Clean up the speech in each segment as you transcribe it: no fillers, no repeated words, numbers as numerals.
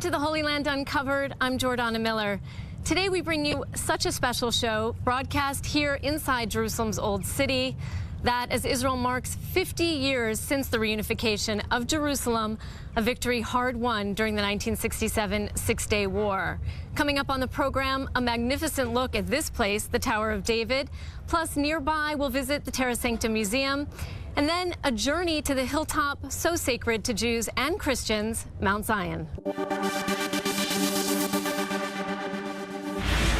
Welcome to the Holy Land Uncovered. I'm Jordana Miller. Today we bring you such a special show, broadcast here inside Jerusalem's Old City, that as Israel marks 50 years since the reunification of Jerusalem, a victory hard won during the 1967 Six-Day War. Coming up on the program, a magnificent look at this place, the Tower of David. Plus, nearby, we'll visit the Terra Sancta Museum. And then a journey to the hilltop so sacred to Jews and Christians, Mount Zion. It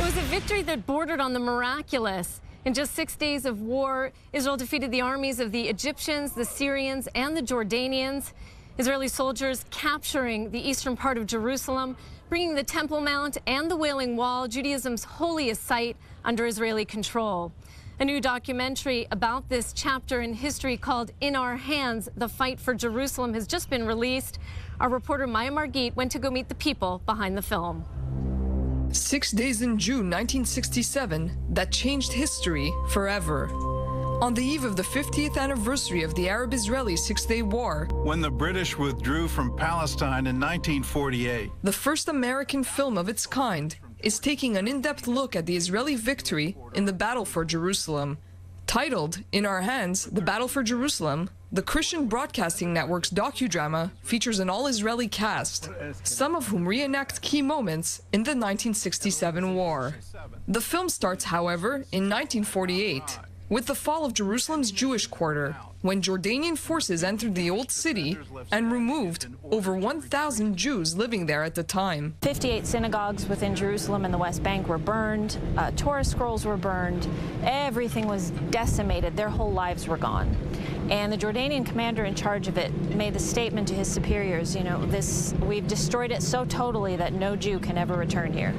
was a victory that bordered on the miraculous. In just 6 days of war, Israel defeated the armies of the Egyptians, the Syrians, and the Jordanians. Israeli soldiers capturing the eastern part of Jerusalem, bringing the Temple Mount and the Wailing Wall, Judaism's holiest site, under Israeli control. A new documentary about this chapter in history called In Our Hands, The Fight for Jerusalem has just been released. Our reporter Maya Margit went to go meet the people behind the film. 6 days in June 1967 that changed history forever. On the eve of the 50th anniversary of the Arab-Israeli Six-Day War, when the British withdrew from Palestine in 1948, the first American film of its kind is taking an in-depth look at the Israeli victory in the battle for Jerusalem. Titled In Our Hands, The Battle for Jerusalem, the Christian Broadcasting Network's docudrama features an all-Israeli cast, some of whom reenact key moments in the 1967 war. The film starts, however, in 1948, with the fall of Jerusalem's Jewish quarter, when Jordanian forces entered the Old City and removed over 1,000 Jews living there at the time. 58 synagogues within Jerusalem and the West Bank were burned, Torah scrolls were burned, everything was decimated, their whole lives were gone. And the Jordanian commander in charge of it made the statement to his superiors, you know, we've destroyed it so totally that no Jew can ever return here.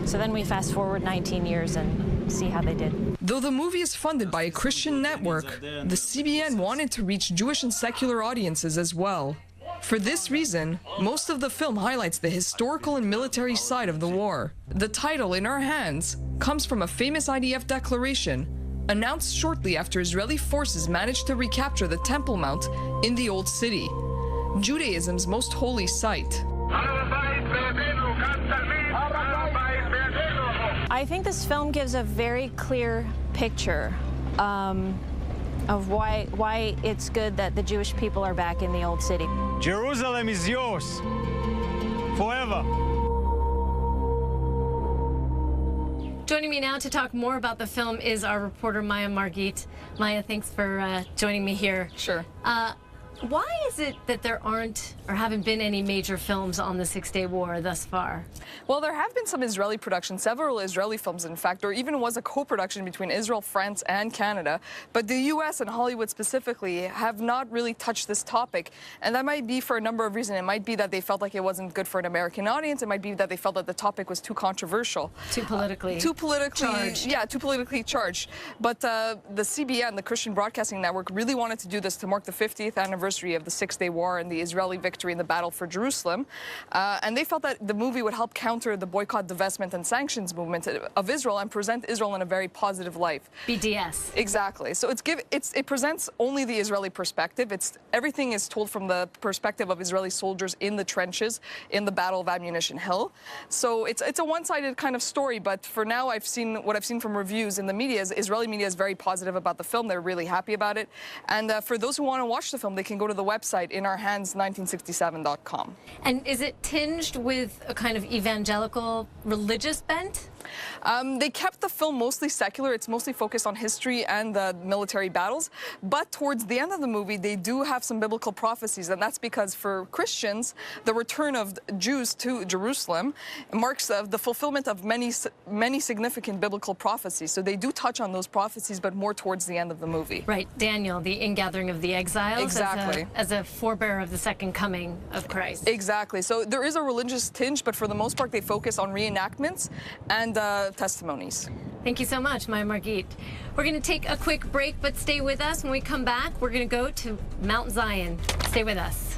So then we fast forward 19 years and see how they did. Though the movie is funded by a Christian network, the CBN wanted to reach Jewish and secular audiences as well. For this reason, most of the film highlights the historical and military side of the war. The title, In Our Hands, comes from a famous IDF declaration announced shortly after Israeli forces managed to recapture the Temple Mount in the Old City, Judaism's most holy site. I think this film gives a very clear picture of why it's good that the Jewish people are back in the Old City. Jerusalem is yours forever. Joining me now to talk more about the film is our reporter Maya Margit. Maya, thanks for joining me here. Sure. Why is it that there aren't or haven't been any major films on the Six-Day War thus far? Well, there have been some Israeli productions, several Israeli films, in fact. There even was a co-production between Israel, France, and Canada. But the U.S. and Hollywood specifically have not really touched this topic. And that might be for a number of reasons. It might be that they felt like it wasn't good for an American audience. It might be that they felt that the topic was too controversial. Too politically charged. Yeah, too politically charged. But the CBN, the Christian Broadcasting Network, really wanted to do this to mark the 50th anniversary of the Six-Day War and the Israeli victory in the battle for Jerusalem. And they felt that the movie would help counter the boycott, divestment, and sanctions movement of Israel and present Israel in a very positive light. BDS. Exactly. So it presents only the Israeli perspective. Everything is told from the perspective of Israeli soldiers in the trenches in the Battle of Ammunition Hill. So it's a one-sided kind of story, but for now what I've seen from reviews in the media is Israeli media is very positive about the film. They're really happy about it. And for those who want to watch the film, they can go to the website inourhands1967.com. And is it tinged with a kind of evangelical religious bent? They kept the film mostly secular. It's mostly focused on history and the military battles. But towards the end of the movie, they do have some biblical prophecies. And that's because for Christians, the return of Jews to Jerusalem marks the fulfillment of many significant biblical prophecies. So they do touch on those prophecies, but more towards the end of the movie. Right. Daniel, the ingathering of the exiles. Exactly. As a forebearer of the second coming of Christ. Exactly. So there is a religious tinge, but for the most part, they focus on reenactments and testimonies. Thank you so much, Maya Margit. We're going to take a quick break, but stay with us. When we come back, we're going to go to Mount Zion. Stay with us.